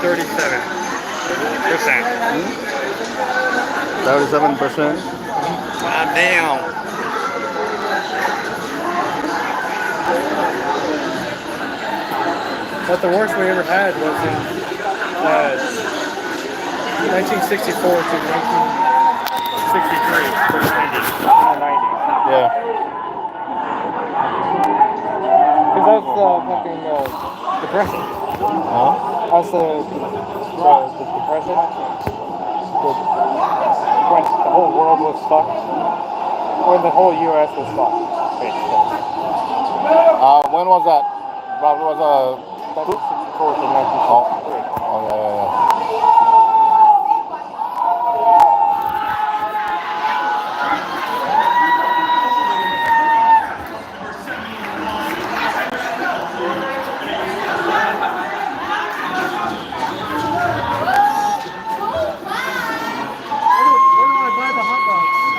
37%. 37%. God damn. But the worst we ever had was in 1964 to 1963 for the 90s. In the 90s. Yeah. Because that's fucking depression. Huh? Also, the depression. When the whole world was fucked. When the whole U.S. was fucked, basically. When was that? Probably was 1964 to 1963. oh yeah.